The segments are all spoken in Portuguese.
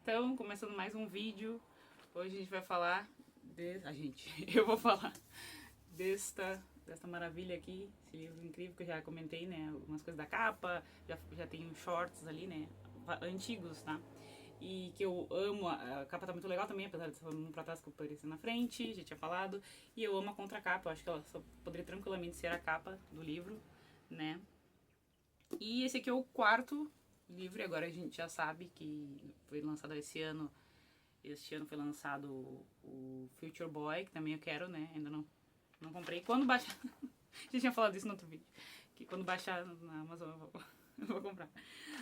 Então, começando mais um vídeo, hoje a gente vai falar eu vou falar desta maravilha aqui, esse livro incrível que eu já comentei, né, algumas coisas da capa, já tem uns shorts ali, né, antigos, tá? E que eu amo, a capa tá muito legal também, apesar de ser um pra trás que eu apareci na frente, já tinha falado, e eu amo a contracapa, eu acho que ela só poderia tranquilamente ser a capa do livro, né? E esse aqui é o quarto livro, e agora a gente já sabe que foi lançado esse ano. Este ano foi lançado o Future Boy, que também eu quero, né? Ainda não comprei. Quando baixar. Já tinha falado isso no outro vídeo. Que quando baixar na Amazon eu vou comprar.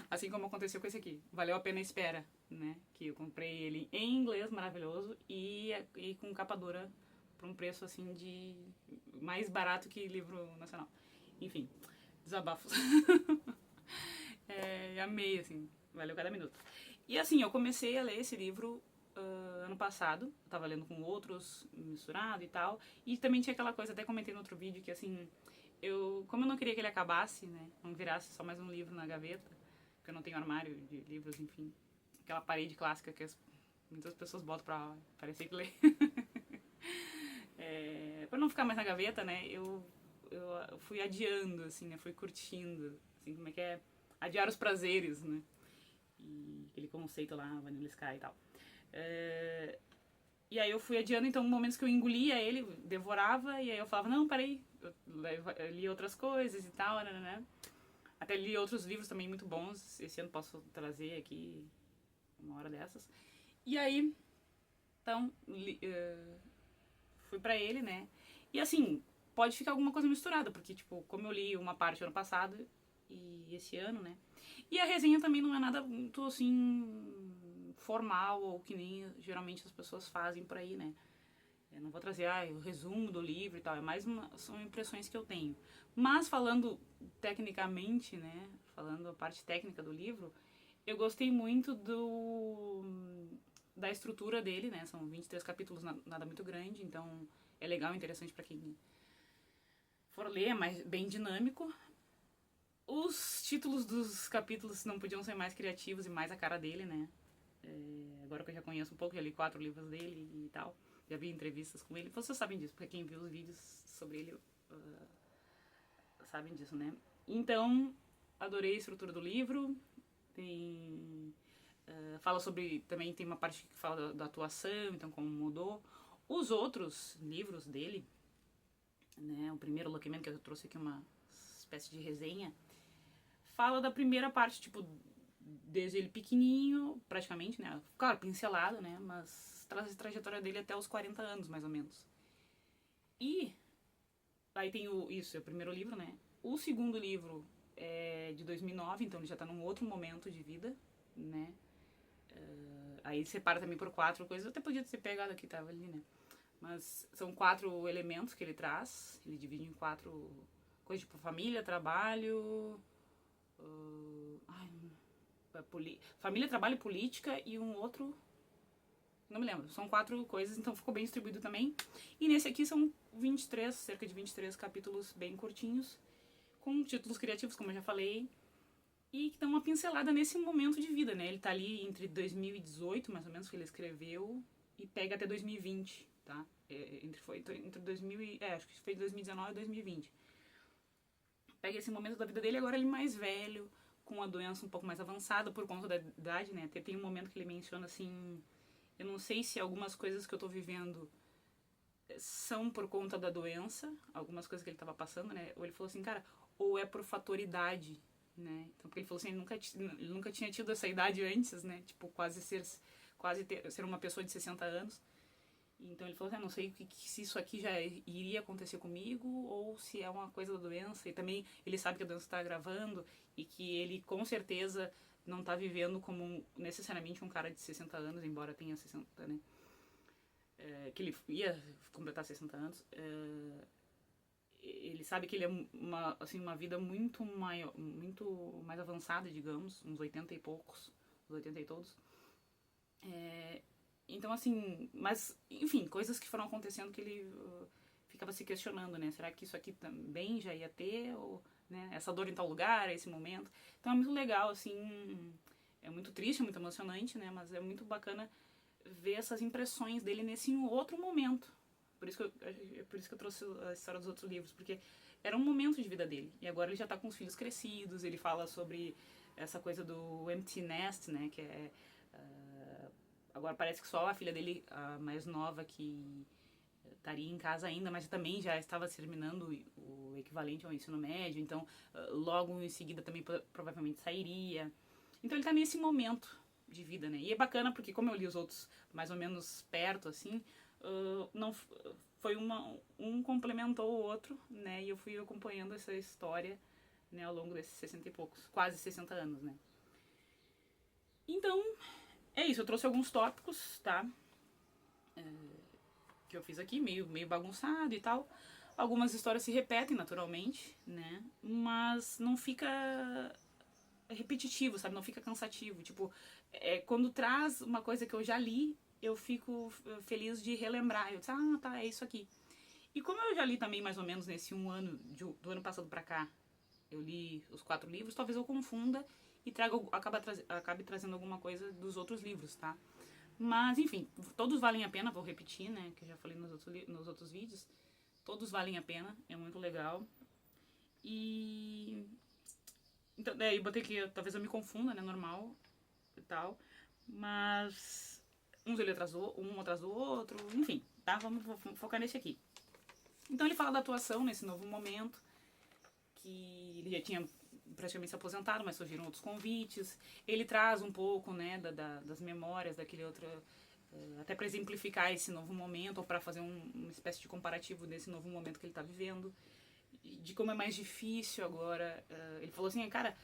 Assim como aconteceu com esse aqui. Valeu a pena a espera, né? Que eu comprei ele em inglês, maravilhoso, e com capa dura por um preço assim de mais barato que livro nacional. Enfim, desabafos. Amei, assim, valeu cada minuto. E assim, eu comecei a ler esse livro ano passado, eu tava lendo com outros, misturado e tal, e também tinha aquela coisa, até comentei no outro vídeo, que assim, como eu não queria que ele acabasse, né, não virasse só mais um livro na gaveta, porque eu não tenho armário de livros, enfim, aquela parede clássica que muitas pessoas botam pra parecer que lê. Pra não ficar mais na gaveta, né, eu fui adiando, assim, eu fui curtindo, assim, como é que é? Adiar os prazeres, né? E aquele conceito lá, Vanilla Sky e tal. E aí eu fui adiando, então, momentos que eu engolia ele, devorava, e aí eu falava, não, peraí, eu li outras coisas e tal, né? Até li outros livros também muito bons, esse ano posso trazer aqui uma hora dessas. E aí, então, fui pra ele, né? E assim, pode ficar alguma coisa misturada, porque, tipo, como eu li uma parte ano passado e esse ano, né? E a resenha também não é nada muito, assim, formal ou que nem geralmente as pessoas fazem por aí, né? Eu não vou trazer o resumo do livro e tal, são impressões que eu tenho. Mas falando tecnicamente, né? Falando a parte técnica do livro, eu gostei muito da estrutura dele, né? São 23 capítulos, nada muito grande, então é legal, interessante para quem for ler, é mais bem dinâmico. Os títulos dos capítulos não podiam ser mais criativos e mais a cara dele, né? Agora que eu já conheço um pouco, já li 4 livros dele e tal, já vi entrevistas com ele. Vocês sabem disso, porque quem viu os vídeos sobre ele sabem disso, né? Então, adorei a estrutura do livro. Tem fala sobre, também tem uma parte que fala da atuação, então como mudou. Os outros livros dele, né, o primeiro Lucky Man, que eu trouxe aqui uma espécie de resenha, fala da primeira parte, tipo, desde ele pequenininho, praticamente, né, claro, pincelado, né, mas traz a trajetória dele até os 40 anos, mais ou menos. E aí tem isso, é o primeiro livro, né, o segundo livro é de 2009, então ele já tá num outro momento de vida, né. Aí separa também por 4 coisas. Eu até podia ter pegado aqui, tava ali, né? Mas são 4 elementos que ele traz. Ele divide em 4 coisas, tipo família, trabalho. Família, trabalho, política e um outro. Não me lembro. São 4 coisas, então ficou bem distribuído também. E nesse aqui são 23, cerca de 23 capítulos bem curtinhos, com títulos criativos, como eu já falei, e que dão uma pincelada nesse momento de vida, né? Ele tá ali entre 2018, mais ou menos, que ele escreveu, e pega até 2020, tá? Entre 2000 acho que foi 2019 e 2020. Pega esse momento da vida dele, agora ele mais velho, com a doença um pouco mais avançada por conta da idade, né? Tem um momento que ele menciona assim, eu não sei se algumas coisas que eu tô vivendo são por conta da doença, algumas coisas que ele tava passando, né? Ou ele falou assim, cara, ou é por fator idade, né? Então, porque ele falou assim, ele nunca tinha tido essa idade antes, né? Tipo, ser uma pessoa de 60 anos. Então ele falou assim, não sei se isso aqui já iria acontecer comigo ou se é uma coisa da doença. E também ele sabe que a doença está agravando e que ele com certeza não está vivendo como necessariamente um cara de 60 anos, embora tenha 60, né? Que ele ia completar 60 anos. Ele sabe que ele é uma vida muito mais avançada, digamos, uns 80 e poucos, uns 80 e todos. Então, assim, mas, enfim, coisas que foram acontecendo que ele ficava se questionando, né? Será que isso aqui também já ia ter? Ou, né? Essa dor em tal lugar, esse momento. Então é muito legal, assim, é muito triste, é muito emocionante, né? Mas é muito bacana ver essas impressões dele nesse outro momento. Por isso que eu trouxe a história dos outros livros, porque era um momento de vida dele. E agora ele já tá com os filhos crescidos, ele fala sobre essa coisa do empty nest, né? Que é... agora parece que só a filha dele, a mais nova, que estaria em casa ainda, mas também já estava terminando o equivalente ao ensino médio, então logo em seguida também provavelmente sairia. Então ele tá nesse momento de vida, né? E é bacana porque como eu li os outros mais ou menos perto, assim, não foi um complementou o outro, né? E eu fui acompanhando essa história, né, ao longo desses 60 e poucos, quase 60 anos, né? Então, é isso, eu trouxe alguns tópicos, tá? Que eu fiz aqui, meio bagunçado e tal. Algumas histórias se repetem naturalmente, né? Mas não fica repetitivo, sabe? Não fica cansativo. Tipo, quando traz uma coisa que eu já li, eu fico feliz de relembrar. Eu disse, tá, é isso aqui. E como eu já li também mais ou menos nesse um ano, do ano passado pra cá, eu li os 4 livros, talvez eu confunda e acabe trazendo alguma coisa dos outros livros, tá? Mas, enfim, todos valem a pena, vou repetir, né, que eu já falei nos outros vídeos. Todos valem a pena, é muito legal. E... então, eu botei que talvez eu me confunda, né, normal e tal. Mas um atrás do outro, enfim, tá? Vamos focar nesse aqui. Então ele fala da atuação nesse novo momento, que ele já tinha praticamente se aposentado, mas surgiram outros convites. Ele traz um pouco, né, das memórias daquele outro, até para exemplificar esse novo momento, ou para fazer uma espécie de comparativo desse novo momento que ele está vivendo, de como é mais difícil agora. Ele falou assim, cara,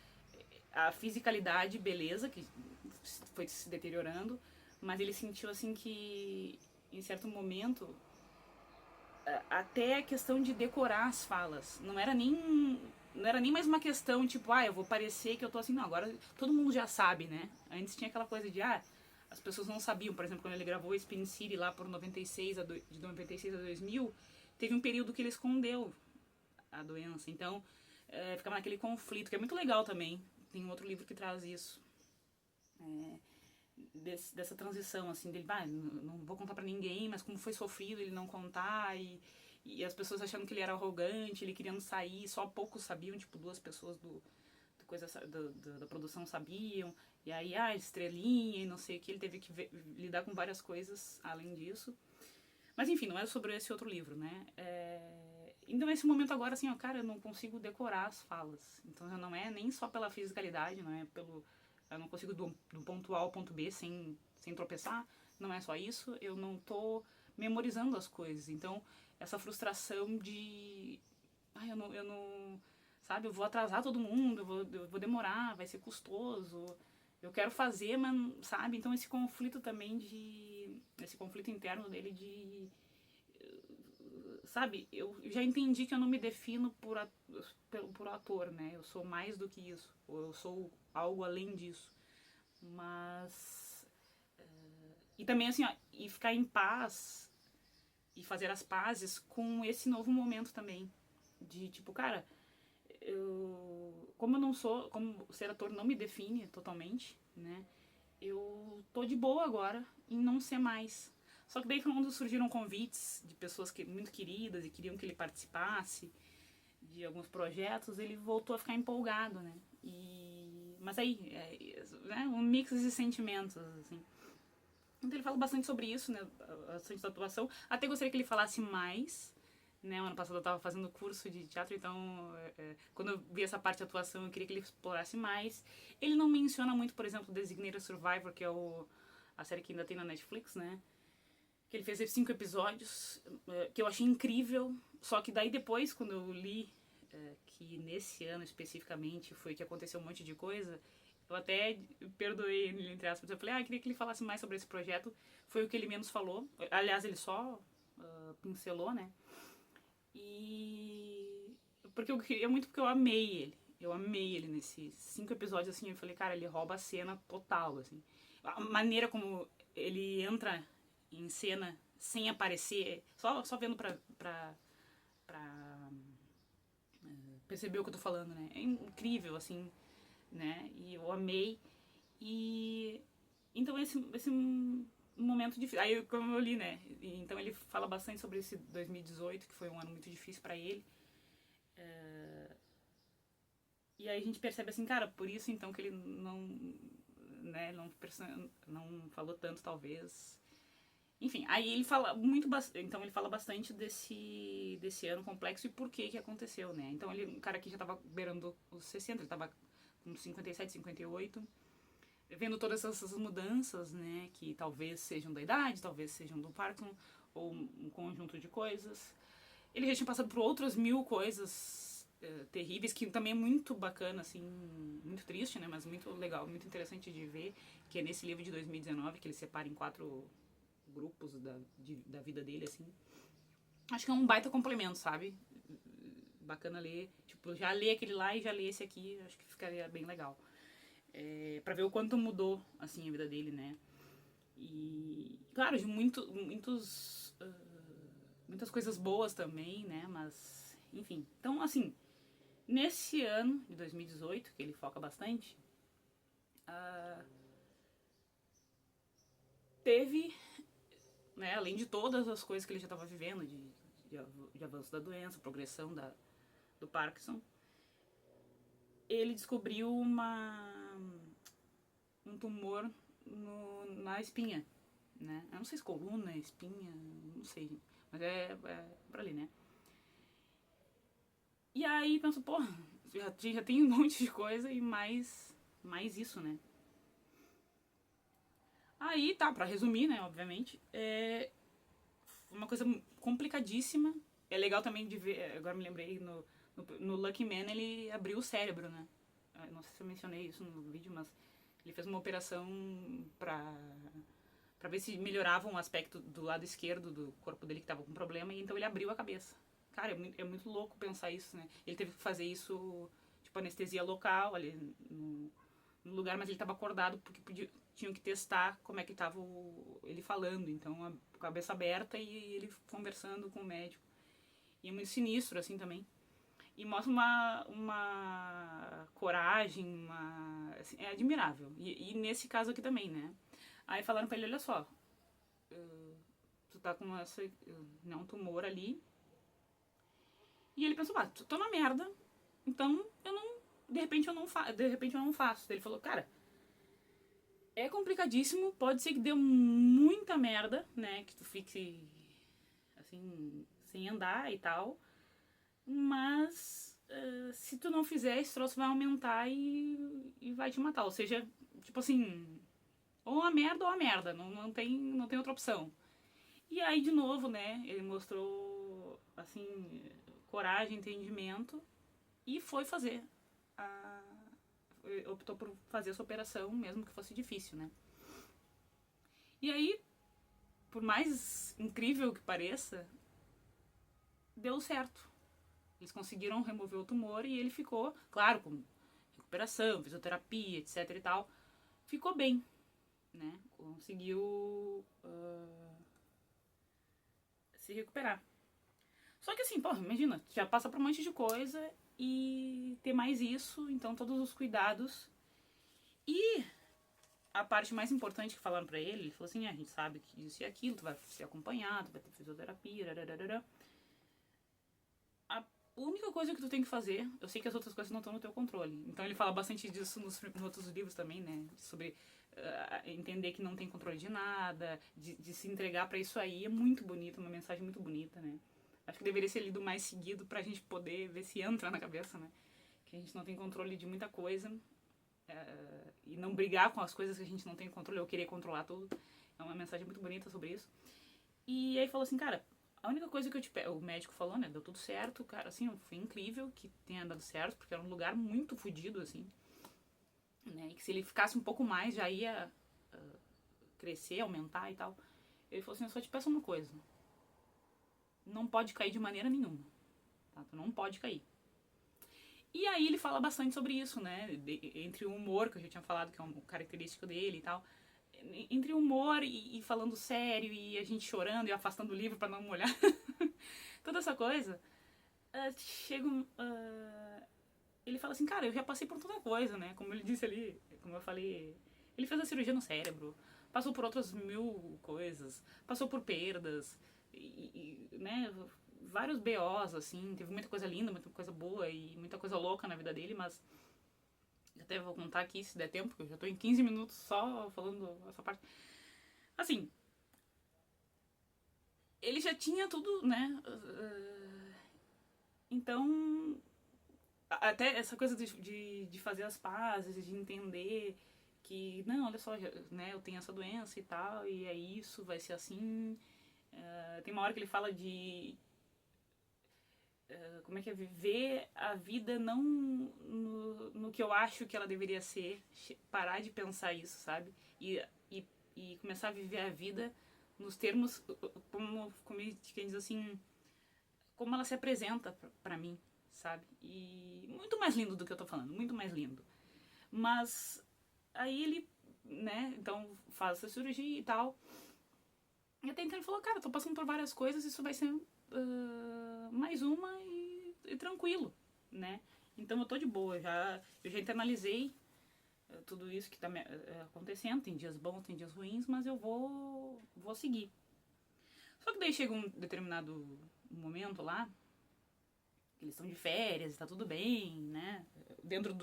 a fisicalidade, beleza, que foi se deteriorando, mas ele sentiu assim que, em certo momento, até a questão de decorar as falas, não era nem mais uma questão tipo, eu vou parecer que eu tô assim, não, agora todo mundo já sabe, né? Antes tinha aquela coisa de, as pessoas não sabiam, por exemplo, quando ele gravou Spin City lá por de 96 a 2000, teve um período que ele escondeu a doença, então ficava naquele conflito, que é muito legal também. Tem um outro livro que traz isso. Dessa transição, assim, dele, não vou contar pra ninguém, mas como foi sofrido ele não contar, e as pessoas achando que ele era arrogante, ele querendo sair, só poucos sabiam, tipo, 2 pessoas da produção sabiam, e aí, estrelinha e não sei o que, ele teve que lidar com várias coisas além disso. Mas enfim, não é sobre esse outro livro, né? Então nesse momento agora, assim, cara, eu não consigo decorar as falas, então não é nem só pela fisicalidade, não é pelo... eu não consigo do ponto A ao ponto B sem tropeçar, não é só isso, eu não tô memorizando as coisas, então essa frustração de, eu não, sabe, eu vou atrasar todo mundo, eu vou demorar, vai ser custoso, eu quero fazer, mas, sabe, então esse conflito também esse conflito interno dele de, sabe, eu já entendi que eu não me defino por ator, né, eu sou mais do que isso, ou eu sou algo além disso. Mas... e também, assim, e ficar em paz e fazer as pazes com esse novo momento também. De, tipo, cara, como eu não sou... como ser ator não me define totalmente, né? Eu tô de boa agora em não ser mais. Só que daí, quando surgiram convites de pessoas muito queridas e queriam que ele participasse de alguns projetos, ele voltou a ficar empolgado, né? Mas aí, né, um mix de sentimentos, assim. Então ele fala bastante sobre isso, né, bastante da atuação. Até gostaria que ele falasse mais, né, o ano passado eu estava fazendo curso de teatro, então quando eu vi essa parte de atuação eu queria que ele explorasse mais. Ele não menciona muito, por exemplo, Designated Survivor, que é a série que ainda tem na Netflix, né, que ele fez 5 episódios, que eu achei incrível, só que daí depois, quando eu li que nesse ano especificamente foi que aconteceu um monte de coisa, eu até perdoei ele, entre aspas. Eu falei, queria que ele falasse mais sobre esse projeto. Foi o que ele menos falou. Aliás, ele só pincelou, né? E... porque eu queria muito, porque eu amei ele. Eu amei ele nesses 5 episódios, assim. Eu falei, cara, ele rouba a cena total, assim. A maneira como ele entra em cena sem aparecer, só vendo pra perceber o que eu tô falando, né? É incrível, assim, né? E eu amei. E então esse momento difícil. Aí, como eu li, né? Então ele fala bastante sobre esse 2018, que foi um ano muito difícil pra ele. E aí a gente percebe assim, cara, por isso então que ele não, né, não falou tanto, talvez. Enfim, aí ele fala então ele fala bastante desse ano complexo e por que aconteceu, né? Então ele, um cara que já tava beirando os 60, ele tava com 57, 58, vendo todas essas mudanças, né, que talvez sejam da idade, talvez sejam do Parkinson, ou um conjunto de coisas. Ele já tinha passado por outras 1000 coisas terríveis, que também é muito bacana, assim, muito triste, né, mas muito legal, muito interessante de ver, que é nesse livro de 2019, que ele separa em 4 grupos da vida dele, assim. Acho que é um baita complemento, sabe? Bacana ler, tipo, já ler aquele lá e já ler esse aqui, acho que ficaria bem legal. Pra ver o quanto mudou, assim, a vida dele, né? E, claro, de muitas coisas boas também, né? Mas, enfim. Então, assim, nesse ano de 2018, que ele foca bastante, teve, né, além de todas as coisas que ele já estava vivendo, de avanço da doença, progressão do Parkinson, ele descobriu um tumor na espinha, né? Eu não sei se coluna, espinha, não sei, mas é pra ali, né? E aí penso, pô, já tem um monte de coisa e mais isso, né? Aí tá, pra resumir, né, obviamente, uma coisa complicadíssima. É legal também de ver, agora me lembrei, no Lucky Man ele abriu o cérebro, né? Não sei se eu mencionei isso no vídeo, mas ele fez uma operação pra ver se melhorava um aspecto do lado esquerdo do corpo dele que tava com problema, e então ele abriu a cabeça. Cara, é muito louco pensar isso, né? Ele teve que fazer isso, tipo, anestesia local ali no lugar, mas ele tava acordado porque tinham que testar como é que tava ele falando. Então, a cabeça aberta e ele conversando com o médico. E é muito sinistro, assim, também. E mostra uma coragem, assim, é admirável. E nesse caso aqui também, né? Aí falaram pra ele, olha só, tu tá com um tumor ali. E ele pensou, tô na merda, então de repente eu não faço. Ele falou, cara, é complicadíssimo, pode ser que dê muita merda, né, que tu fique, assim, sem andar e tal, mas se tu não fizer, esse troço vai aumentar e vai te matar. Ou seja, tipo assim, ou a merda, não tem outra opção. E aí, de novo, né, ele mostrou, assim, coragem, entendimento e foi fazer. Optou por fazer essa operação, mesmo que fosse difícil, né. E aí, por mais incrível que pareça, deu certo. Eles conseguiram remover o tumor e ele ficou, claro, com recuperação, fisioterapia, etc e tal, ficou bem, né? Conseguiu se recuperar. Só que assim, porra, imagina, já passa por um monte de coisa e ter mais isso, então todos os cuidados. E a parte mais importante que falaram pra ele falou assim, a gente sabe que isso e aquilo, tu vai ser acompanhado, vai ter fisioterapia, rararara. A única coisa que tu tem que fazer, eu sei que as outras coisas não estão no teu controle. Então ele fala bastante disso nos outros livros também, né? Sobre entender que não tem controle de nada, de se entregar pra isso aí. É muito bonito, uma mensagem muito bonita, né? Acho que deveria ser lido mais seguido pra gente poder ver se entra na cabeça, né? Que a gente não tem controle de muita coisa. E não brigar com as coisas que a gente não tem controle, ou querer controlar tudo. É uma mensagem muito bonita sobre isso. E aí falou assim, cara, a única coisa que eu te peço, o médico falou, né, deu tudo certo, cara, assim, foi incrível que tenha dado certo, porque era um lugar muito fodido, assim, né, e que se ele ficasse um pouco mais já ia crescer, aumentar e tal. Ele falou assim, eu só te peço uma coisa, não pode cair de maneira nenhuma, tá, tu não pode cair. E aí ele fala bastante sobre isso, né, entre o humor, que eu já tinha falado, que é um característico dele e tal, entre humor e falando sério, e a gente chorando e afastando o livro pra não molhar, toda essa coisa, chega ele fala assim, cara, eu já passei por toda coisa, né, como ele disse ali, como eu falei, Ele fez a cirurgia no cérebro, passou por outras 1000 coisas, passou por perdas, né, vários BOs, assim, teve muita coisa linda, muita coisa boa e muita coisa louca na vida dele, mas até vou contar aqui se der tempo, porque eu já tô em 15 minutos só falando essa parte. Assim, ele já tinha tudo, né, então, até essa coisa de fazer as pazes, de entender que, não, olha só, né, eu tenho essa doença e tal, e é isso, vai ser assim. Tem uma hora que ele fala de como é que é viver a vida não no que eu acho que ela deveria ser, parar de pensar isso, sabe? E começar a viver a vida nos termos, como quem diz assim, como ela se apresenta pra mim, sabe? E muito mais lindo do que eu tô falando, muito mais lindo. Mas aí ele, né, então faz essa cirurgia e tal. E até então ele falou, cara, tô passando por várias coisas, isso vai ser mais uma e tranquilo, né? Então eu tô de boa, eu já internalizei tudo isso que tá acontecendo, tem dias bons, tem dias ruins, mas eu vou seguir. Só que daí chega um determinado momento lá, eles estão de férias, tá tudo bem, né? Dentro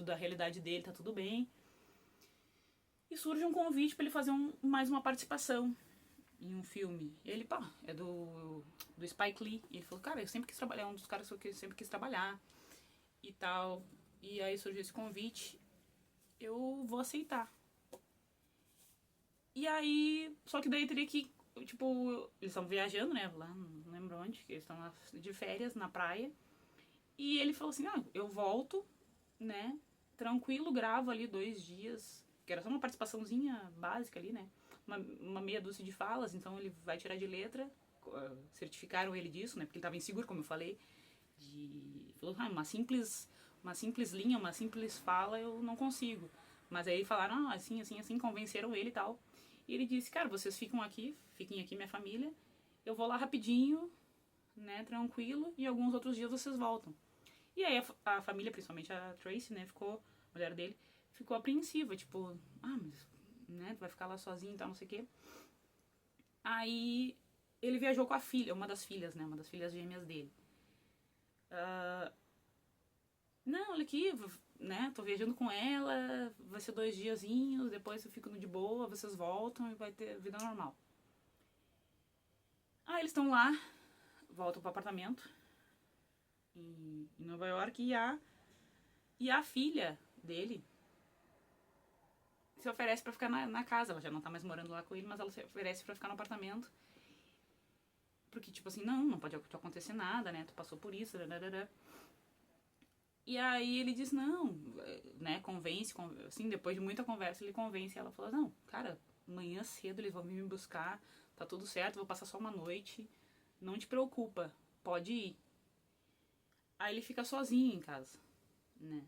da realidade dele tá tudo bem. E surge um convite para ele fazer mais uma participação em um filme. E ele, pá, é do Spike Lee. E ele falou, cara, eu sempre quis trabalhar, é um dos caras que eu sempre quis trabalhar e tal. E aí surgiu esse convite, eu vou aceitar. E aí, só que daí teria que, tipo, eles estão viajando, né, lá, não lembro onde, que eles estão lá de férias na praia. E ele falou assim, eu volto, né, tranquilo, gravo ali 2 dias, que era só uma participaçãozinha básica ali, né, uma meia dúzia de falas, então ele vai tirar de letra, certificaram ele disso, né, porque ele estava inseguro, como eu falei, falou, uma simples linha, uma simples fala eu não consigo. Mas aí falaram, assim, assim, assim, convenceram ele e tal. E ele disse, cara, vocês fiquem aqui, minha família, eu vou lá rapidinho, né, tranquilo, e alguns outros dias vocês voltam. E aí a família, principalmente a Tracy, né, a mulher dele, ficou apreensiva, tipo, mas, né, tu vai ficar lá sozinho e tal, não sei o quê. Aí ele viajou com a filha, uma das filhas gêmeas dele. Não, olha aqui, né, tô viajando com ela, vai ser 2 diazinhos, depois eu fico de boa, vocês voltam e vai ter vida normal. Aí eles estão lá, voltam pro apartamento em Nova York e a filha dele se oferece pra ficar na casa. Ela já não tá mais morando lá com ele, mas ela se oferece pra ficar no apartamento. Porque, tipo assim, não pode acontecer nada, né? Tu passou por isso, dadadada. E aí ele diz, não, né, convence, assim, depois de muita conversa, ele convence ela, fala, não, cara, amanhã cedo eles vão vir me buscar, tá tudo certo, vou passar só uma noite, não te preocupa, pode ir. Aí ele fica sozinho em casa, né,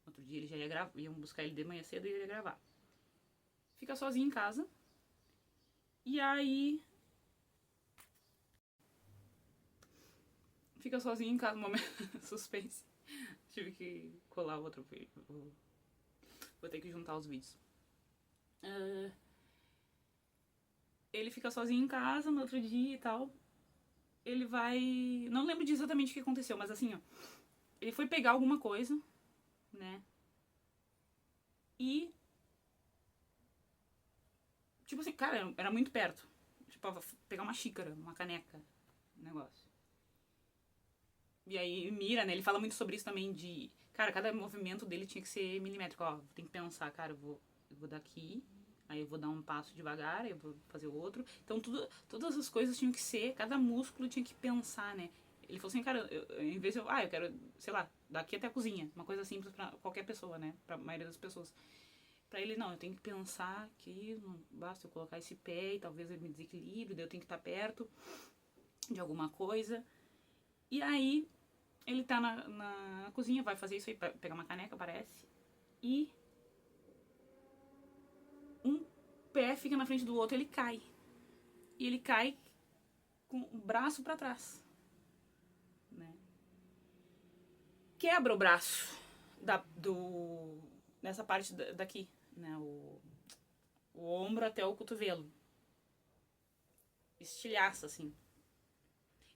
outro dia ele já ia gravar, iam buscar ele de manhã cedo e ele ia gravar. Fica sozinho em casa, e aí fica sozinho em casa, momento suspense. Tive que colar outro vídeo. Vou ter que juntar os vídeos. Ele fica sozinho em casa no outro dia e tal. Ele vai... Não lembro de exatamente o que aconteceu, mas assim, ó. Ele foi pegar alguma coisa, né? E... Tipo assim, cara, era muito perto. Tipo, pegar uma xícara, uma caneca. Negócio. E aí mira, né? Ele fala muito sobre isso também de... Cara, cada movimento dele tinha que ser milimétrico. Ó, tem que pensar, cara, eu vou daqui, aí eu vou dar um passo devagar, aí eu vou fazer outro. Então todas as coisas tinham que ser, cada músculo tinha que pensar, né? Ele falou assim, cara, em vez de eu quero, sei lá, daqui até a cozinha. Uma coisa simples pra qualquer pessoa, né? Pra maioria das pessoas. Pra ele, não, eu tenho que pensar que não basta eu colocar esse pé e talvez ele me desequilibre, daí eu tenho que estar perto de alguma coisa. E aí, ele tá na cozinha, vai fazer isso aí, pegar uma caneca, parece. E um pé fica na frente do outro, ele cai. E ele cai com o braço pra trás, né? Quebra o braço nessa parte daqui, né? O ombro até o cotovelo. Estilhaça, assim.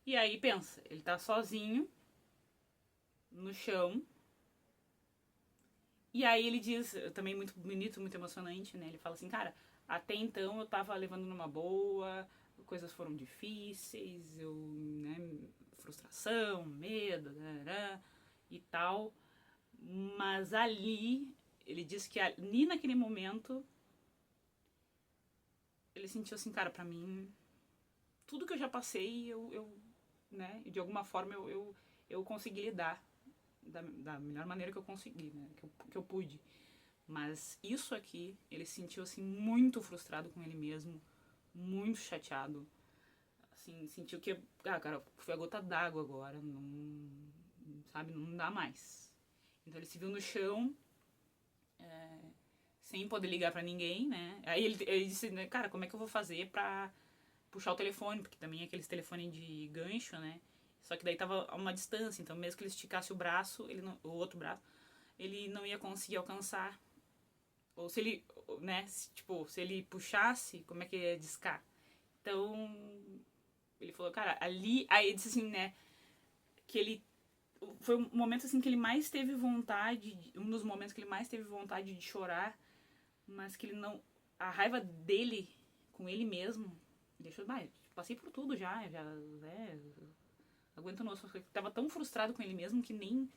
E aí pensa, ele tá sozinho no chão. E aí ele diz, também muito bonito, muito emocionante, né? Ele fala assim, cara, até então eu tava levando numa boa, coisas foram difíceis, né, frustração, medo, e tal. Mas ali, ele diz que ali naquele momento, ele sentiu assim, cara, pra mim, tudo que eu já passei, né, de alguma forma eu consegui lidar da melhor maneira que eu consegui, né, que eu pude. Mas isso aqui, ele se sentiu assim muito frustrado com ele mesmo, muito chateado. Assim, sentiu que, cara, foi a gota d'água agora, não, sabe, não dá mais. Então ele se viu no chão, sem poder ligar pra ninguém, né? Aí ele disse, né, cara, como é que eu vou fazer pra puxar o telefone? Porque também é aqueles telefones de gancho, né? Só que daí tava a uma distância, então mesmo que ele esticasse o braço, o outro braço, ele não ia conseguir alcançar. Ou se ele, né, se ele puxasse, como é que ia discar? Então, ele falou, cara, ali, aí ele disse assim, né, que ele, foi um momento assim que ele mais teve vontade, um dos momentos que ele mais teve vontade de chorar, mas que ele não, a raiva dele com ele mesmo, deixou, passei por tudo já, aguento não, tava tão frustrado com ele mesmo que nem,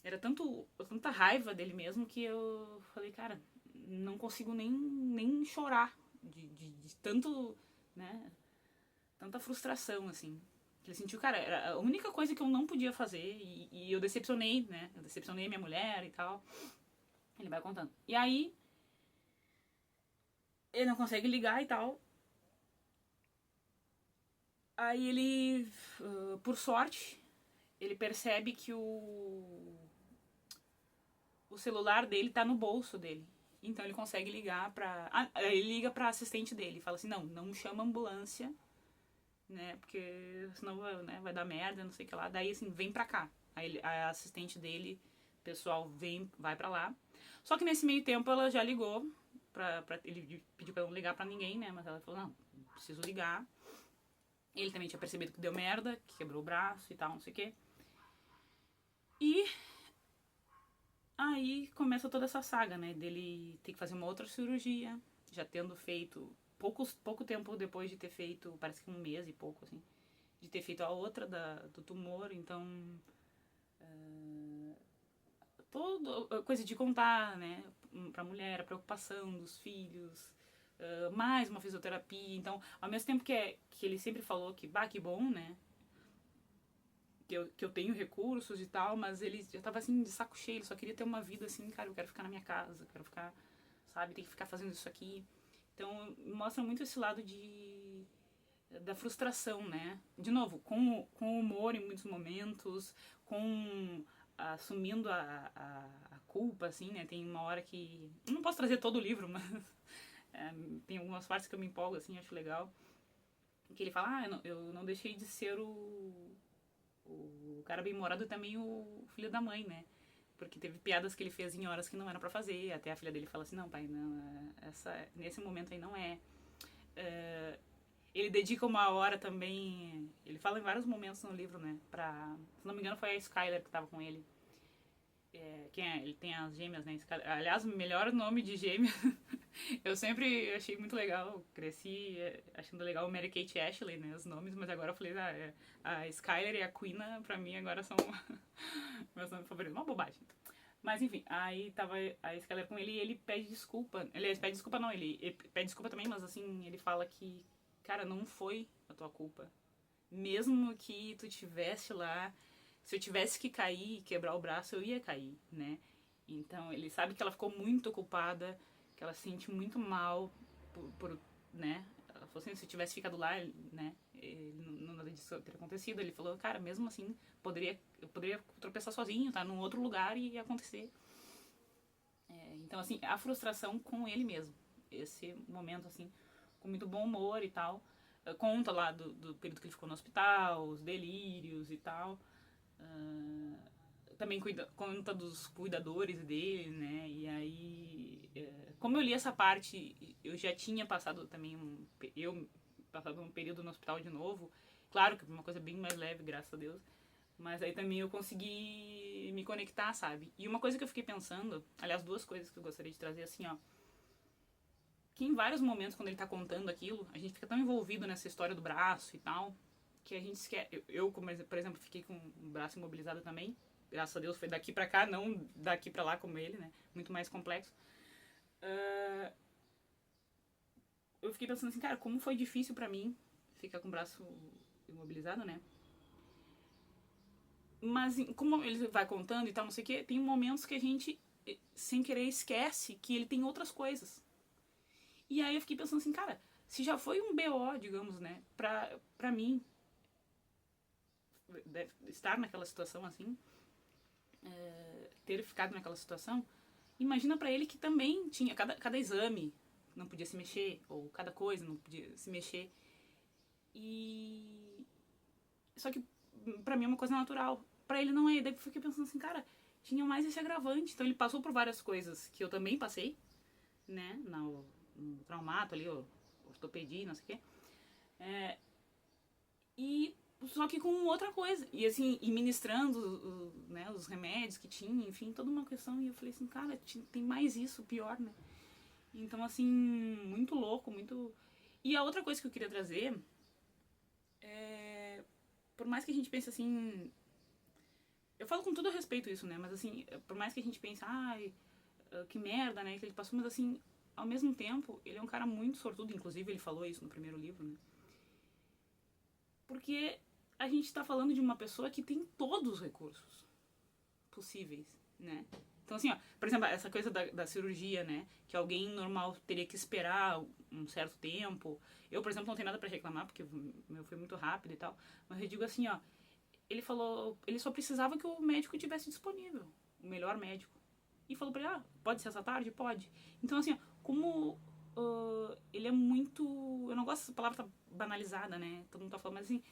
era tanta raiva dele mesmo que eu falei, cara, não consigo nem chorar de tanto, né, tanta frustração, assim. Ele sentiu, cara, era a única coisa que eu não podia fazer e eu decepcionei, né, eu decepcionei minha mulher e tal. Ele vai contando. E aí, ele não consegue ligar e tal. Aí ele, por sorte, ele percebe que o celular dele tá no bolso dele. Então ele consegue ligar pra. Ele liga pra assistente dele. Fala assim: não chama ambulância, né? Porque senão né, vai dar merda, não sei o que lá. Daí assim, vem pra cá. Aí a assistente dele, pessoal, vai pra lá. Só que nesse meio tempo ela já ligou. Ele pediu pra não ligar pra ninguém, né? Mas ela falou: não preciso ligar. Ele também tinha percebido que deu merda, que quebrou o braço e tal, não sei o que. E aí começa toda essa saga, né? Dele ter que fazer uma outra cirurgia, já tendo feito pouco tempo depois de ter feito, parece que um mês e pouco, assim, de ter feito a outra do tumor, então toda coisa de contar, né, pra mulher, a preocupação dos filhos, mais uma fisioterapia, então ao mesmo tempo que ele sempre falou que bom, né, que eu tenho recursos e tal, mas ele já tava assim de saco cheio, ele só queria ter uma vida assim, cara, eu quero ficar na minha casa, quero ficar, sabe, tem que ficar fazendo isso aqui. Então mostra muito esse lado da frustração, né? De novo, com humor em muitos momentos, com assumindo a culpa, assim, né? Tem uma hora que. Eu não posso trazer todo o livro, mas tem algumas partes que eu me empolgo, assim, acho legal. Que ele fala, eu não deixei de ser o cara bem-humorado e também o filho da mãe, né? Porque teve piadas que ele fez em horas que não era pra fazer. Até a filha dele fala assim, não, pai, não, nesse momento aí não é. Ele dedica uma hora também. Ele fala em vários momentos no livro, né? Se não me engano, foi a Skyler que tava com ele. Ele tem as gêmeas, né? Aliás, o melhor nome de gêmeas. Eu sempre achei muito legal. Cresci achando legal o Mary Kate e Ashley, né? Os nomes, mas agora eu falei, a Skyler e a Quina, pra mim, agora são meus nomes favoritos. Uma bobagem. Mas enfim, aí tava a Skyler com ele e ele pede desculpa. Ele pede desculpa, não, ele pede desculpa também, mas assim, ele fala que, cara, não foi a tua culpa. Mesmo que tu tivesse lá, se eu tivesse que cair e quebrar o braço, eu ia cair, né? Então ele sabe que ela ficou muito culpada, que ela se sente muito mal né? Ela falou assim, se eu tivesse ficado lá, né? Não nada disso teria acontecido. Ele falou, cara, mesmo assim, eu poderia tropeçar sozinho, tá? Num outro lugar e ia acontecer. Então, assim, a frustração com ele mesmo. Esse momento, assim, com muito bom humor e tal. Conta lá do período que ele ficou no hospital, os delírios e tal. também conta dos cuidadores dele, né? E aí, como eu li essa parte, eu já tinha passado também passado um período no hospital de novo. Claro que foi uma coisa bem mais leve, graças a Deus. Mas aí também eu consegui me conectar, sabe? E uma coisa que eu fiquei pensando, aliás, duas coisas que eu gostaria de trazer, assim, ó. Que em vários momentos, quando ele tá contando aquilo, a gente fica tão envolvido nessa história do braço e tal, que a gente esquece. Eu, por exemplo, fiquei com o braço imobilizado também. Graças a Deus foi daqui pra cá, não daqui pra lá como ele, né? Muito mais complexo. Eu fiquei pensando assim, cara, como foi difícil pra mim ficar com o braço imobilizado, né? Mas como ele vai contando e tal, não sei o que, tem momentos que a gente, sem querer, esquece que ele tem outras coisas. E aí eu fiquei pensando assim, cara, se já foi um BO, digamos, né, pra mim estar naquela situação assim, ter ficado naquela situação, imagina pra ele que também tinha cada exame não podia se mexer, ou cada coisa não podia se mexer. E só que pra mim é uma coisa natural. Pra ele não é. Daí eu fiquei pensando assim, cara, tinha mais esse agravante. Então ele passou por várias coisas que eu também passei, né? No traumato ali, ortopedia, não sei o quê. E só que com outra coisa. E assim, e ministrando né, os remédios que tinha, enfim, toda uma questão. E eu falei assim, cara, tem mais isso, pior, né? Então, assim, muito louco, muito. E a outra coisa que eu queria trazer é. Por mais que a gente pense assim. Eu falo com todo respeito isso, né? Mas assim, por mais que a gente pense, ai, que merda, né? Que ele passou, mas assim, ao mesmo tempo, ele é um cara muito sortudo. Inclusive, ele falou isso no primeiro livro, né? Porque a gente tá falando de uma pessoa que tem todos os recursos possíveis, né? Então, assim, ó, por exemplo, essa coisa da cirurgia, né? Que alguém normal teria que esperar um certo tempo. Eu, por exemplo, não tenho nada pra reclamar, porque o meu foi muito rápido e tal. Mas eu digo assim, ó, ele falou, ele só precisava que o médico tivesse disponível, o melhor médico. E falou pra ele, pode ser essa tarde? Pode. Então, assim, ó, como ele é muito. Eu não gosto dessa palavra tá banalizada, né? Todo mundo tá falando, mas assim,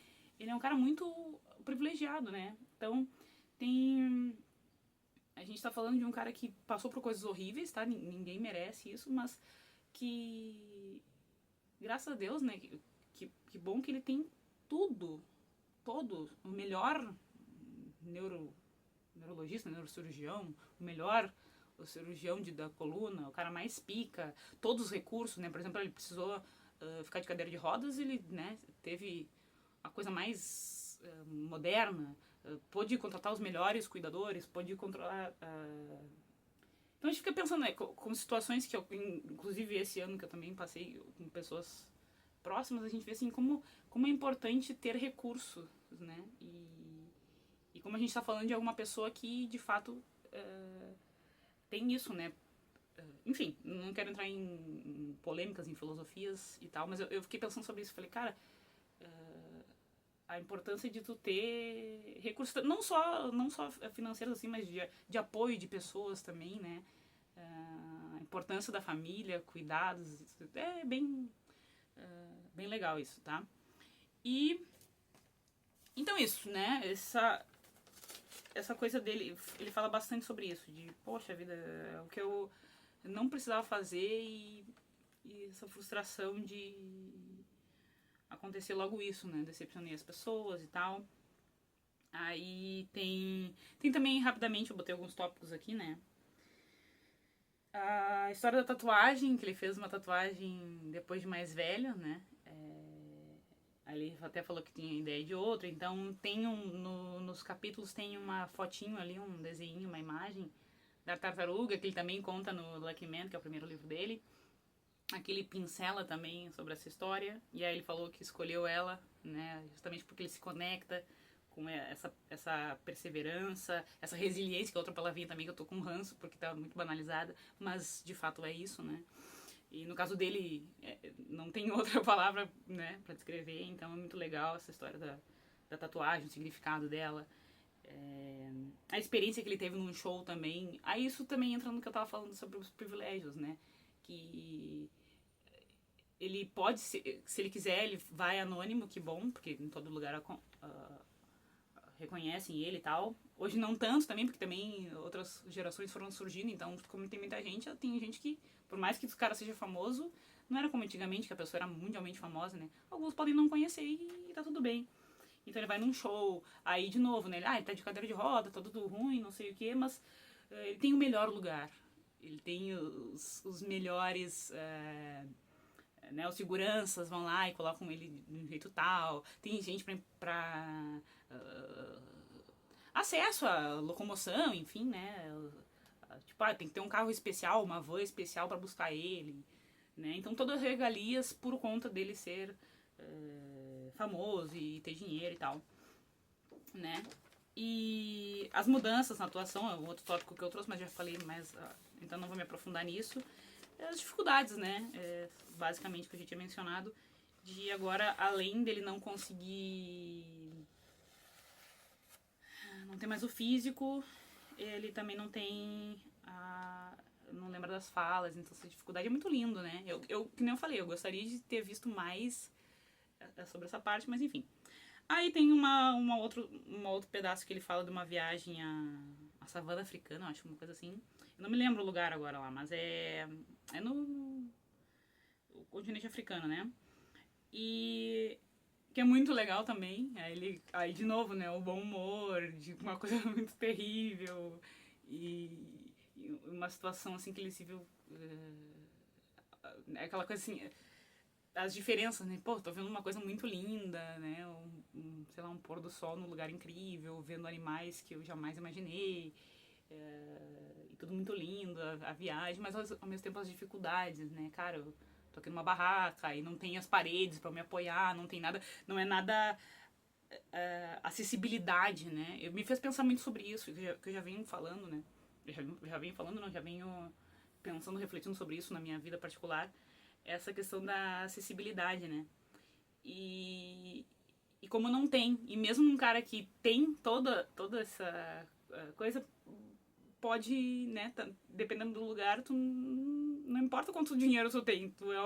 ele é um cara muito privilegiado, né? Então, tem. A gente tá falando de um cara que passou por coisas horríveis, tá? Ninguém merece isso, mas que. Graças a Deus, né? Que bom que ele tem tudo. Todo. O melhor neurologista, neurocirurgião, o melhor o cirurgião da coluna, o cara mais pica, todos os recursos, né? Por exemplo, ele precisou ficar de cadeira de rodas, ele, né, teve a coisa mais moderna, pôde contratar os melhores cuidadores, pôde controlar. Então a gente fica pensando, né, com situações que eu, inclusive esse ano que eu também passei com pessoas próximas, a gente vê assim como é importante ter recursos, né? E como a gente está falando de alguma pessoa que de fato tem isso, né? Enfim, não quero entrar em polêmicas, em filosofias e tal, mas eu fiquei pensando sobre isso. Falei, cara, a importância de tu ter recursos, não só financeiros assim, mas de apoio de pessoas também, né? A importância da família, cuidados, é bem legal isso, tá? E então isso, né? Essa coisa dele, ele fala bastante sobre isso, de, poxa vida, é o que eu não precisava fazer e essa frustração de acontecer logo isso, né? Decepcionei as pessoas e tal. Aí tem também, rapidamente, eu botei alguns tópicos aqui, né? A história da tatuagem, que ele fez uma tatuagem depois de mais velho, né? Aí ele até falou que tinha ideia de outra, então tem nos capítulos tem uma fotinho ali, um desenho, uma imagem da tartaruga, que ele também conta no Lucky Man, que é o primeiro livro dele. Aqui ele pincela também sobre essa história, e aí ele falou que escolheu ela, né, justamente porque ele se conecta com essa perseverança, essa resiliência, que é outra palavrinha também que eu tô com ranço, porque tá muito banalizada, mas de fato é isso, né. E no caso dele, não tem outra palavra, né, pra descrever, então é muito legal essa história da tatuagem, o significado dela. A experiência que ele teve num show também. Aí isso também entra no que eu tava falando sobre os privilégios, né? Que ele pode, se ele quiser, ele vai anônimo, que bom, porque em todo lugar reconhecem ele e tal. Hoje não tanto também, porque também outras gerações foram surgindo, então como tem muita gente, tem gente que, por mais que o cara seja famoso, não era como antigamente, que a pessoa era mundialmente famosa, né? Alguns podem não conhecer e tá tudo bem. Então ele vai num show, aí de novo, né? Ele tá de cadeira de roda, tá tudo ruim, não sei o que, mas ele tem o melhor lugar. Ele tem os melhores... né, os seguranças vão lá e colocam ele de um jeito tal. Tem gente pra acesso à locomoção, enfim, né? Tipo, tem que ter um carro especial, uma van especial para buscar ele, né? Então todas as regalias por conta dele ser famoso e ter dinheiro e tal, né? E as mudanças na atuação é um outro tópico que eu trouxe, mas já falei, mas então não vou me aprofundar nisso. As dificuldades, né? Basicamente, que a gente tinha mencionado, de agora, além dele não conseguir... Não tem mais o físico, ele também não tem não lembra das falas, então essa dificuldade é muito lindo, né? Que nem eu falei, eu gostaria de ter visto mais sobre essa parte, mas enfim. Aí tem um outro pedaço que ele fala de uma viagem à savana africana, eu acho, uma coisa assim. Eu não me lembro o lugar agora lá, mas é no continente africano, né? E que é muito legal também. Aí de novo, né, o bom humor, de uma coisa muito terrível e uma situação assim que ele se viu aquela coisa assim, as diferenças, né? Pô, tô vendo uma coisa muito linda, né? Sei lá, um pôr do sol num lugar incrível, vendo animais que eu jamais imaginei. E tudo muito lindo, a viagem, mas ao mesmo tempo as dificuldades, né? Cara, eu tô aqui numa barraca e não tem as paredes para me apoiar, não tem nada, não é nada acessibilidade, né? Me fez pensar muito sobre isso, que eu já venho falando, né? Já venho pensando, refletindo sobre isso na minha vida particular, essa questão da acessibilidade, né? E como não tem, e mesmo um cara que tem toda essa coisa, pode, né, dependendo do lugar, tu não importa quanto dinheiro tu tem, tu é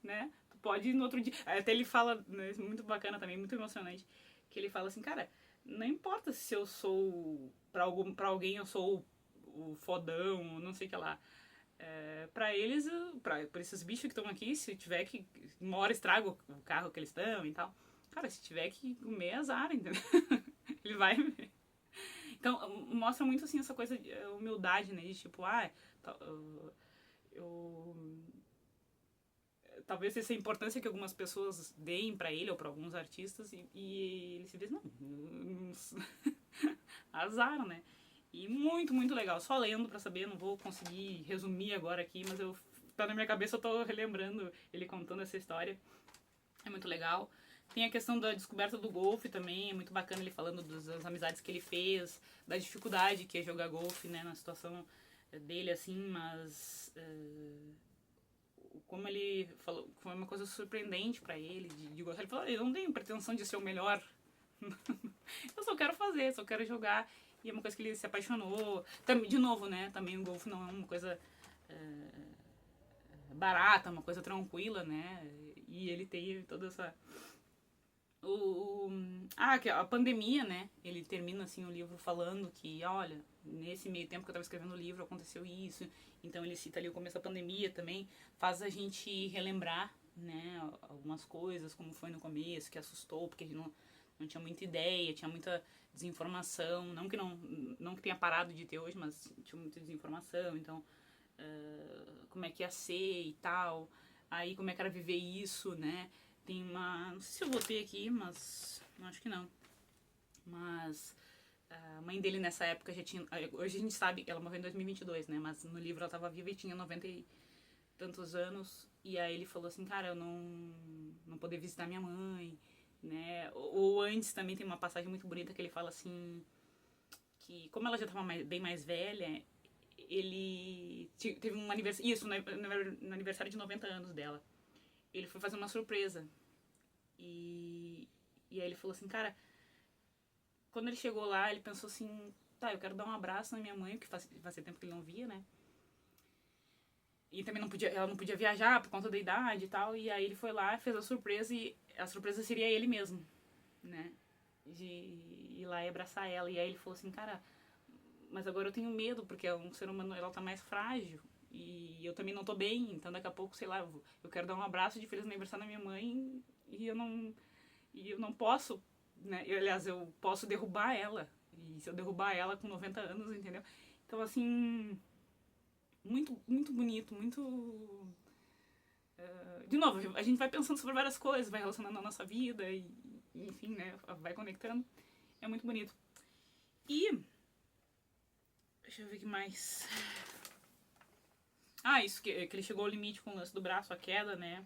né, tu pode ir no outro dia, até ele fala, né, muito bacana também, muito emocionante, que ele fala assim, cara, não importa se eu sou, pra alguém eu sou o fodão, não sei o que lá, pra eles, pra esses bichos que estão aqui, se tiver que, uma hora estraga o carro que eles estão e tal, cara, se tiver que comer, azar, entendeu? Ele vai... Então, mostra muito, assim, essa coisa de humildade, né? De tipo, eu... Talvez essa importância que algumas pessoas deem pra ele ou pra alguns artistas e ele se diz, não, azar, né? E muito, muito legal. Só lendo pra saber, não vou conseguir resumir agora aqui, mas tá na minha cabeça, eu tô relembrando ele contando essa história. É muito legal. Tem a questão da descoberta do golfe também, é muito bacana ele falando das amizades que ele fez, da dificuldade que é jogar golfe, né, na situação dele, assim, mas como ele falou, foi uma coisa surpreendente pra ele, de gostar. Ele falou, eu não tenho pretensão de ser o melhor, eu só quero fazer, só quero jogar, e é uma coisa que ele se apaixonou. De novo, né, também o golfe não é uma coisa barata, uma coisa tranquila, né, e ele tem toda essa... que a pandemia, né? Ele termina assim o livro falando que, olha, nesse meio tempo que eu estava escrevendo o livro aconteceu isso. Então ele cita ali o começo da pandemia também, faz a gente relembrar, né, algumas coisas, como foi no começo, que assustou, porque a gente não tinha muita ideia, tinha muita desinformação, não que tenha parado de ter hoje, mas tinha muita desinformação, então como é que ia ser e tal, aí como é que era viver isso, né? Tem não sei se eu botei aqui, mas acho que não. Mas a mãe dele nessa época já tinha... Hoje a gente sabe, ela morreu em 2022, né? Mas no livro ela estava viva e tinha 90 e tantos anos. E aí ele falou assim, cara, eu não poder visitar minha mãe, né? Ou antes também tem uma passagem muito bonita que ele fala assim, que como ela já estava bem mais velha, ele teve um aniversário... Isso, no aniversário de 90 anos dela. Ele foi fazer uma surpresa. E aí ele falou assim, cara, quando ele chegou lá, ele pensou assim, tá, eu quero dar um abraço na minha mãe, porque fazia tempo que ele não via, né? E também ela não podia viajar por conta da idade e tal. E aí ele foi lá, fez a surpresa e a surpresa seria ele mesmo, né? E ir lá e abraçar ela. E aí ele falou assim, cara, mas agora eu tenho medo, porque é um ser humano, ela tá mais frágil. E eu também não tô bem, então daqui a pouco, sei lá, eu quero dar um abraço de feliz aniversário na minha mãe e eu não posso, né? Aliás, eu posso derrubar ela. E se eu derrubar ela com 90 anos, entendeu? Então, assim, muito, muito bonito, muito... de novo, a gente vai pensando sobre várias coisas, vai relacionando a nossa vida e, enfim, né? Vai conectando. É muito bonito. E... deixa eu ver o que mais... isso, que ele chegou ao limite com o lance do braço, a queda, né?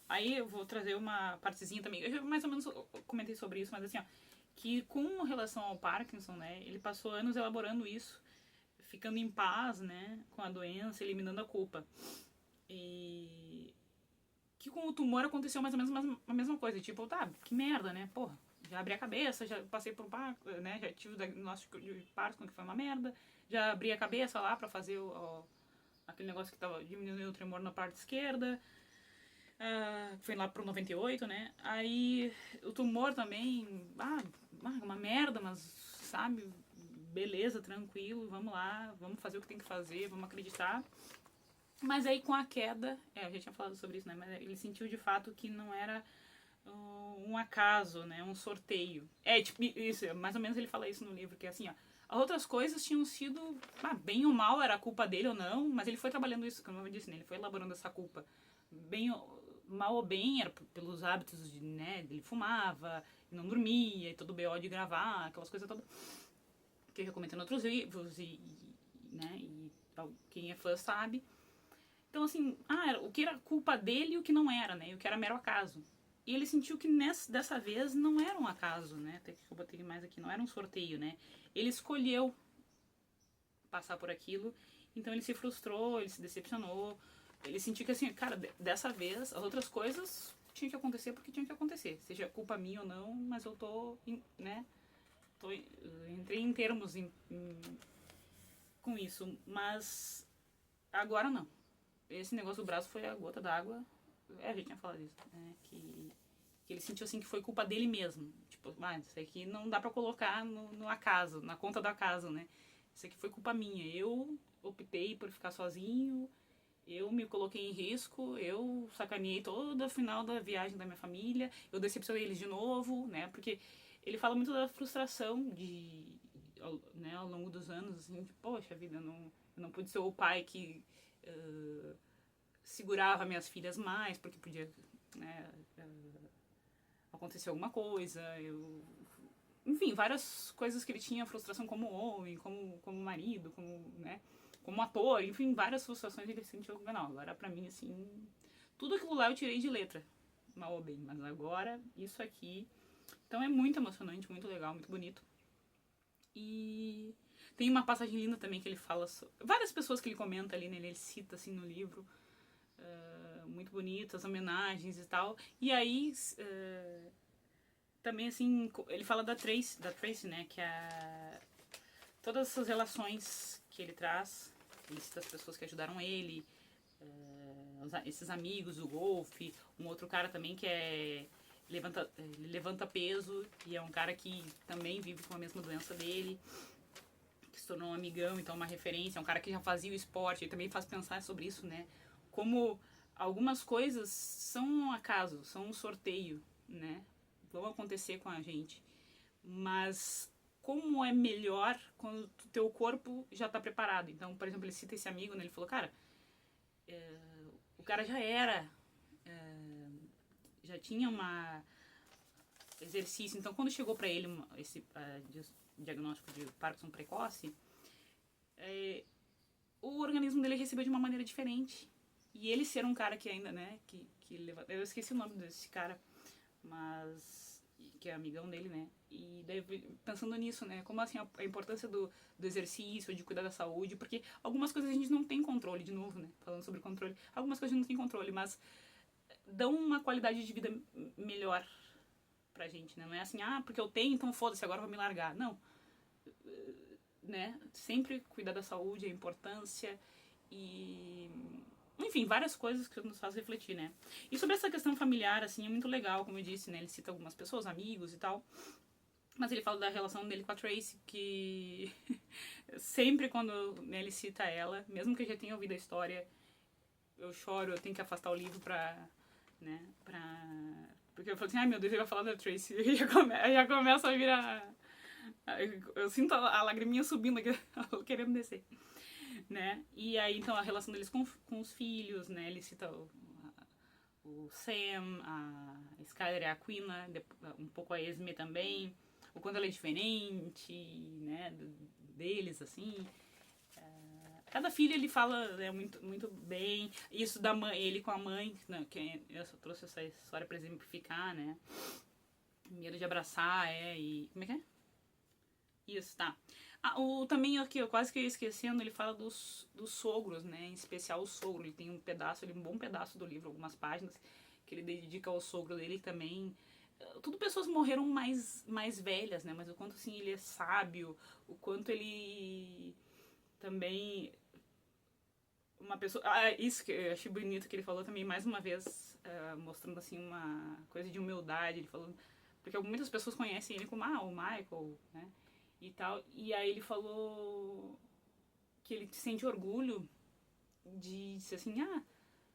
Aí eu vou trazer uma partezinha também. Eu mais ou menos comentei sobre isso, mas assim, ó, que com relação ao Parkinson, né, ele passou anos elaborando isso, ficando em paz, né, com a doença, eliminando a culpa. E que com o tumor aconteceu mais ou menos a mesma coisa, tipo, tá, que merda, né, porra, já abri a cabeça, já passei por né, já tive o diagnóstico de Parkinson, que foi uma merda, já abri a cabeça lá pra fazer aquele negócio que tava diminuindo o tremor na parte esquerda, foi lá pro 98, né? Aí o tumor também, uma merda, mas sabe, beleza, tranquilo, vamos lá, vamos fazer o que tem que fazer, vamos acreditar. Mas aí com a queda, eu já tinha falado sobre isso, né? Mas ele sentiu de fato que não era um acaso, né? Um sorteio. Tipo, isso, mais ou menos ele fala isso no livro, que é assim, ó. As outras coisas tinham sido, bem ou mal, era culpa dele ou não, mas ele foi trabalhando isso, como eu disse, né? Ele foi elaborando essa culpa. Bem, mal ou bem, era pelos hábitos de, né? Ele fumava, não dormia, e todo BO de gravar, aquelas coisas todas. Que eu já comentei em outros livros, né? E quem é fã sabe. Então, assim, o que era culpa dele e o que não era, né? E o que era mero acaso. E ele sentiu que dessa vez não era um acaso, né? Até que eu botei mais aqui, não era um sorteio, né? Ele escolheu passar por aquilo, então ele se frustrou, ele se decepcionou. Ele sentiu que, assim, cara, dessa vez as outras coisas tinham que acontecer porque tinham que acontecer. Seja culpa minha ou não, mas eu tô, né? Entrei em termos com isso. Mas agora não. Esse negócio do braço foi a gota d'água. A gente tinha falado isso, né? Que ele sentiu assim que foi culpa dele mesmo. Tipo, isso aqui não dá pra colocar no acaso, na conta do acaso, né? Isso aqui foi culpa minha. Eu optei por ficar sozinho, eu me coloquei em risco, eu sacaneei todo o final da viagem da minha família, eu decepcionei eles de novo, né? Porque ele fala muito da frustração né, ao longo dos anos, assim, de, poxa vida, eu não pude ser o pai que segurava minhas filhas mais, porque podia, né, acontecer alguma coisa, enfim, várias coisas que ele tinha, frustração como homem, como marido, né, como ator, enfim, várias frustrações ele sentiu, não, agora pra mim, assim, tudo aquilo lá eu tirei de letra, mal ou bem, mas agora, isso aqui, então é muito emocionante, muito legal, muito bonito. E tem uma passagem linda também que ele fala sobre, várias pessoas que ele comenta ali, né, ele cita assim no livro, muito bonitas, homenagens e tal. E aí, também assim, ele fala da Tracy, né, que todas essas relações que ele traz, ele cita as pessoas que ajudaram ele, esses amigos, o golfe, um outro cara também que levanta peso e é um cara que também vive com a mesma doença dele, que se tornou um amigão, então uma referência, é um cara que já fazia o esporte, ele também faz pensar sobre isso, né, como algumas coisas são um acaso, são um sorteio, né? Vão acontecer com a gente. Mas como é melhor quando o teu corpo já está preparado. Então, por exemplo, ele cita esse amigo, né? Ele falou, cara, o cara já era, já tinha exercício. Então, quando chegou para ele esse diagnóstico de Parkinson precoce, o organismo dele recebeu de uma maneira diferente. E ele ser um cara que ainda, né, eu esqueci o nome desse cara, mas que é amigão dele, né, e daí pensando nisso, né, como assim a importância do exercício, de cuidar da saúde, porque algumas coisas a gente não tem controle, de novo, né, falando sobre controle, algumas coisas a gente não tem controle, mas dão uma qualidade de vida melhor pra gente, né, não é assim, porque eu tenho, então foda-se, agora eu vou me largar, não, né, sempre cuidar da saúde, a importância. E Enfim, várias coisas que nos faz refletir, né? E sobre essa questão familiar, assim, é muito legal, como eu disse, né? Ele cita algumas pessoas, amigos e tal. Mas ele fala da relação dele com a Tracy, que sempre quando, né, ele cita ela, mesmo que eu já tenha ouvido a história, eu choro, eu tenho que afastar o livro pra, né, porque eu falo assim, ai meu Deus, ele vai falar da Tracy. E já começa a virar... Eu sinto a lagriminha subindo aqui, querendo descer, né? E aí, então, a relação deles com os filhos, né? Ele cita o Sam, a Skyler e a Aquila, um pouco a Esme também, o quanto ela é diferente, né? Deles, assim. Cada filho ele fala, né, muito, muito bem. Isso da mãe, ele com a mãe, né, que eu só trouxe essa história pra exemplificar, né? Medo de abraçar, e... Como é que é? Isso, tá. Também aqui, eu quase que ia esquecendo, ele fala dos sogros, né? Em especial o sogro. Ele tem um pedaço, um bom pedaço do livro, algumas páginas, que ele dedica ao sogro dele também. Tudo pessoas morreram mais velhas, né? Mas o quanto, assim, ele é sábio, o quanto ele também... Uma pessoa... isso que eu achei bonito que ele falou também, mais uma vez, mostrando, assim, uma coisa de humildade. Ele falou... Porque muitas pessoas conhecem ele como, o Michael, né? E tal. E aí ele falou que ele sente orgulho de ser assim,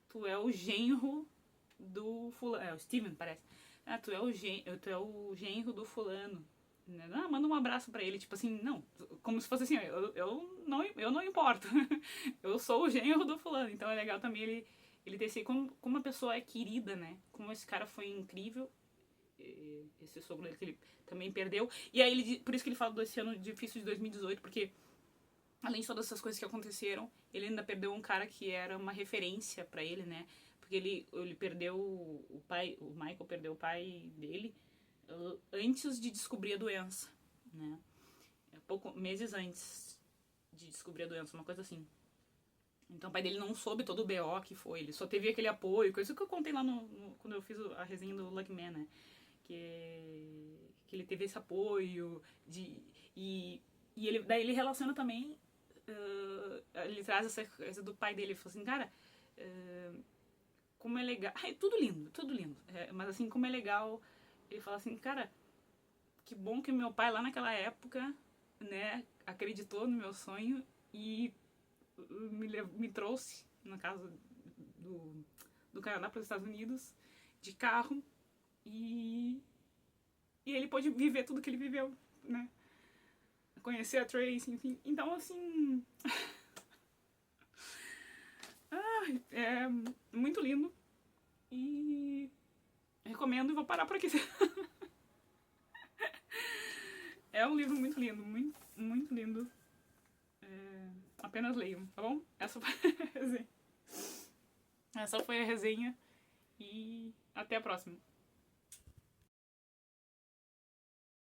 tu é o genro do fulano. É o Steven, parece. Tu é o genro do fulano. Manda um abraço pra ele, tipo assim, não, como se fosse assim, eu não importo. Eu sou o genro do fulano. Então é legal também ele ter esse, como uma pessoa é querida, né? Como esse cara foi incrível, esse sogro dele que ele também perdeu. E aí por isso que ele fala desse ano difícil de 2018, porque além de todas essas coisas que aconteceram, ele ainda perdeu um cara que era uma referência pra ele, né? Porque ele perdeu o pai, o Michael perdeu o pai dele antes de descobrir a doença, né? Meses antes de descobrir a doença, uma coisa assim. Então o pai dele não soube todo o BO que foi, ele só teve aquele apoio, coisa que eu contei lá quando eu fiz a resenha do Lucky Man, né? Que ele teve esse apoio, e daí ele relaciona também, ele traz essa coisa do pai dele, ele fala assim, cara, como é legal, tudo lindo, mas assim, como é legal, ele fala assim, cara, que bom que meu pai lá naquela época, né, acreditou no meu sonho e me trouxe, no caso do Canadá para os Estados Unidos, de carro, e ele pôde viver tudo que ele viveu, né? Conhecer a Tracy, enfim. Então, assim... é muito lindo. E recomendo e vou parar por aqui. É um livro muito lindo, muito, muito lindo. Apenas leiam, tá bom? Essa foi a resenha. E até a próxima.